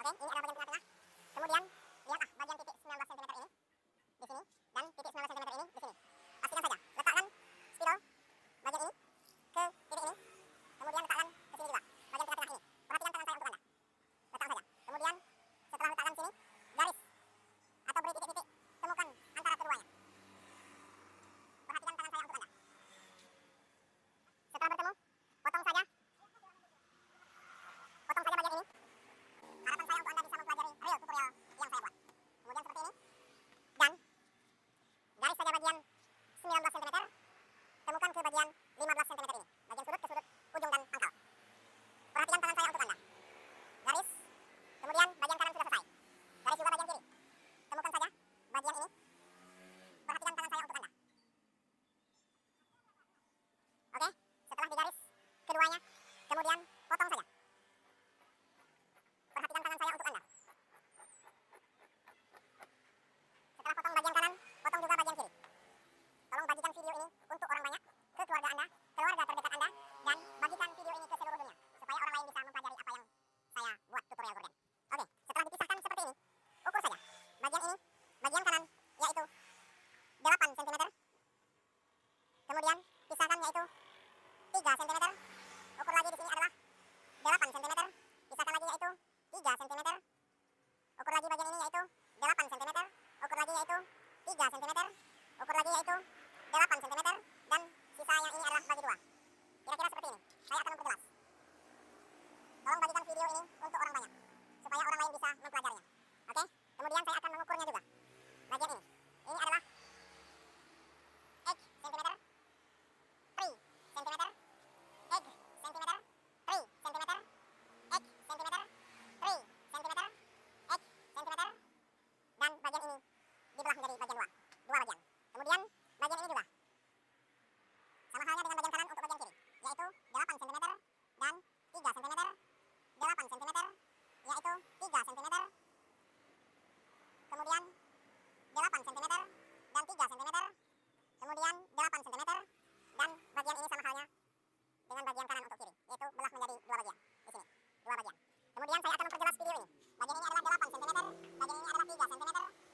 Oke, ini adalah bagian tengah-tengah. Kemudian lihat bagian titik 19 cm ini di sini dan titik 19 cm ini di sini. Pastikan saja letakkan spidol bagian ini ke titik ini. Kemudian letakkan ke sini juga bagian tengah-tengah ini. Perhatikan tangan saya untuk Anda. Letakkan saja. Kemudian setelah letakkan sini, garis atau beri titik-titik, temukan antara keduanya. Perhatikan tangan saya untuk Anda. Setelah bertemu, potong saja bagian ini. Harapan saya untuk Anda bisa mempelajari real tutorial yang saya buat. Kemudian seperti ini. Dan garis saja bagian 19 cm. Temukan ke bagian 15 cm ini. Bagian sudut ke sudut, ujung dan pangkal. Perhatikan tangan saya untuk Anda. Garis. Kemudian bagian kanan sudah selesai. Garis juga bagian kiri. Temukan saja bagian ini. Perhatikan tangan saya untuk Anda. Oke, setelah digaris keduanya, kemudian potong saja. Perhatikan tangan saya untuk Anda. Setelah potong bagian kanan, potong juga bagian kiri. Tolong bagikan video ini untuk orang banyak, ke keluarga Anda, keluarga terdekat Anda, dan bagikan video ini ke seluruh dunia, supaya orang lain bisa mempelajari apa yang saya buat tutorial gorden. Oke, setelah dipisahkan seperti ini, ukur saja. Bagian ini, bagian kanan, yaitu 8 cm. Kemudian pisahkan yaitu 3 cm. Ukur lagi di sini adalah 8 cm. Pisahkan lagi yaitu 3 cm. Ukur lagi bagian ini yaitu 8 cm. Ukur lagi yaitu 3 cm. Ukur lagi yaitu 8 cm. Dan sisanya ini adalah bagi 2. Kira-kira seperti ini. Saya akan memperjelas. Tolong bagikan video ini untuk orang banyak, supaya orang lain bisa mempelajarinya. Oke? Kemudian saya akan mengukurnya juga. Bagian ini. Ini adalah H cm, 3 cm, H cm, 3 cm, H cm, 3 cm, H cm. Dan bagian ini dibelah menjadi bagian 2 bagian. Kemudian bagian ini juga sama halnya dengan bagian kanan untuk bagian kiri, yaitu 8 cm dan 3 cm. 8 cm yaitu 3 cm. Kemudian 8 cm dan 3 cm. Kemudian 8 cm. Dan bagian ini sama halnya dengan bagian kanan untuk kiri, yaitu belah menjadi 2 bagian. Di sini 2 bagian. Kemudian saya akan memperjelas video ini. Bagian ini adalah 8 cm, bagian ini adalah 3 cm,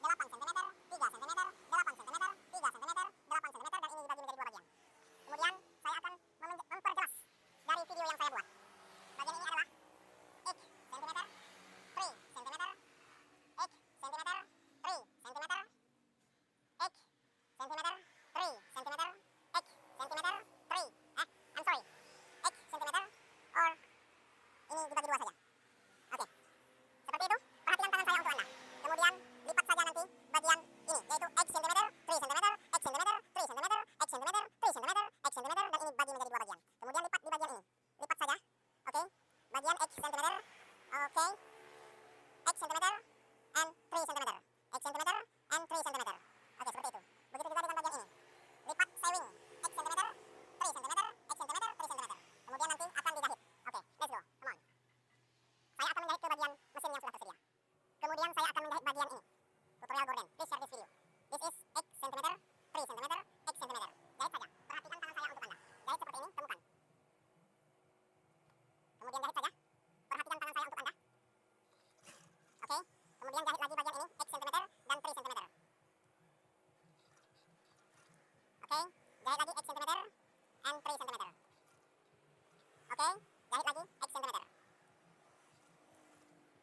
8 cm, 3 cm, 8 cm, 3 cm, 8 cm, dan ini dibagi menjadi 2 bagian. Kemudian saya akan memperjelas dari video yang saya buat. Bagian ini adalah H cm, 3 cm, H cm, 3 cm, H cm, 3 cm, H cm, 3. I'm sorry. H cm, or ini dibagi 2 saja. Oke. Seperti itu. Perhatikan tangan saya untuk Anda. Kemudian lipat saja nanti bagian ini, yaitu X cm, 3 cm, X cm, 3 cm, X cm, 3 cm, X cm, dan ini bagi menjadi 2 bagian. Kemudian lipat di bagian ini. Lipat saja. Oke. Bagian X cm. Oke. X cm and 3 cm. X cm and 3 cm. Oke, seperti itu. Begitu juga dengan bagian ini. Lipat sewing X cm, 3 cm, X cm, 3 cm. Kemudian nanti akan dijahit. Oke, let's go. Come on. Saya akan menjahit ke bagian mesin yang sudah tersedia. Kemudian saya akan menjahit bagian ini. Tutorial gorden. Please share this video. This is X cm, 3 cm, X cm. Jahit saja. Perhatikan tangan saya untuk Anda. Jahit seperti ini, temukan. Kemudian jahit saja. Perhatikan tangan saya untuk Anda. Oke. Kemudian jahit lagi bagian ini, X cm dan 3 cm. Oke. Jahit lagi X cm and 3 cm. Oke. Jahit lagi X cm.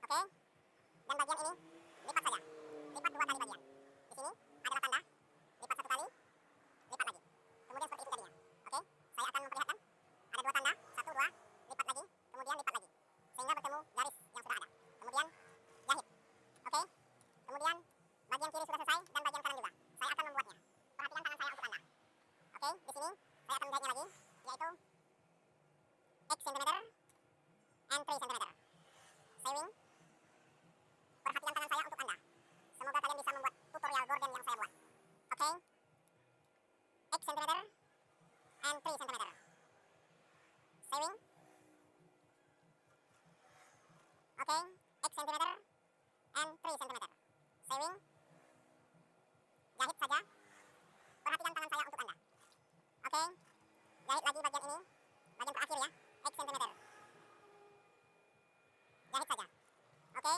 Oke. Dan bagian ini lipat saja. Lipat 2 kali bagian. Di sini adalah tanda. Lipat 1 kali. Lipat lagi. Kemudian seperti itu jadinya. Oke. Saya akan memperlihatkan. Ada 2 tanda. 1, 2. Lipat lagi. Kemudian lipat lagi. Sehingga bertemu garis yang sudah ada. Kemudian jahit. Oke. Kemudian bagian kiri sudah selesai dan bagian kanan juga. Saya akan membuatnya. Perhatikan tangan saya untuk Anda. Oke. Di sini saya akan menjahitnya lagi, yaitu X cm and 3 cm. Sewing. Perhatikan tangan saya untuk Anda. Semoga kalian bisa membuat tutorial gorden yang saya buat. Oke. X cm and 3 cm. Sewing. Oke. X cm and 3 cm. Sewing. Jahit saja. Perhatikan tangan saya untuk Anda. Oke. Jahit lagi bagian ini. Bagian terakhir ya. X cm. Jahit saja. Oke.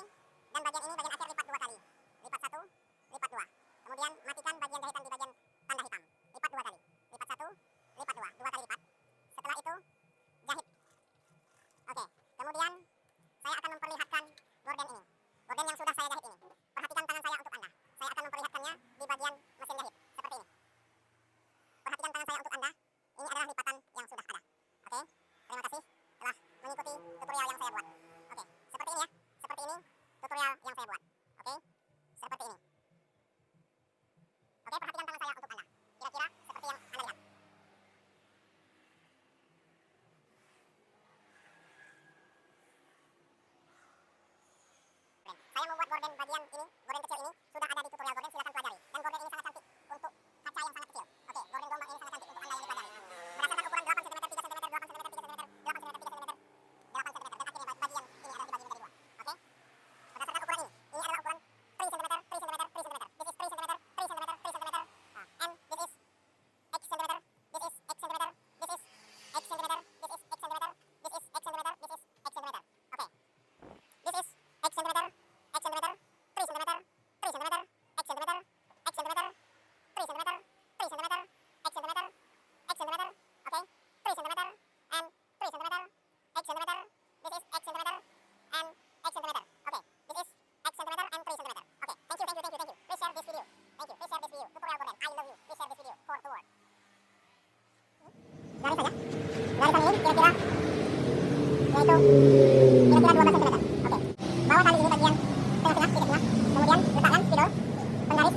Gorden yang sudah saya jahit ini. Perhatikan tangan saya untuk Anda. Saya akan memperlihatkannya di bagian mesin jahit, seperti ini. Perhatikan tangan saya untuk Anda. Ini adalah lipatan yang sudah ada. Oke, terima kasih telah mengikuti tutorial yang saya buat. Oke, seperti ini ya. Seperti ini tutorial yang saya buat. Oke, seperti ini. Oke, perhatikan tangan saya untuk Anda. Kira-kira seperti yang Anda lihat. Saya membuat gorden bagian ini, gorden kecil ini sudah ada di tutorial gorden, silakan pelajari. Dan gorden ini sangat cantik untuk kaca yang sangat kecil. Oke, gorden gelombang ini sangat cantik untuk Anda yang dipelajari. Berdasarkan ukuran 8 cm, 3 cm, 8 cm, 3 cm, 8 cm, 3 cm, 8 cm, dan akhirnya bagian ini adalah dibagi menjadi 2. Oke? Berdasarkan ukuran ini adalah ukuran 3 cm, 3 cm, 3 cm. This is 3 cm, 3 cm, 3 cm. And this is X cm, this is X cm, this is X cm, this is X cm, this is X cm, this is X cm. Oke. This is X cm, X cm, 3 cm, 3 cm, X cm, X cm, 3 cm, 3 cm, X cm, X cm, okay, 3 cm and 3 cm, X cm, this is X cm and X cm, okay, this is X cm and 3 cm, okay, thank you, thank you, thank you, thank you, please share this video, thank you, please share this video, tutorial gorden, I love you, please share this video for the world. Garisan ini kira-kira yaitu kira-kira 12 cm, oke, bawa tali ini bagian tengah-tengah, di tengah, kemudian letakkan spidol penggaris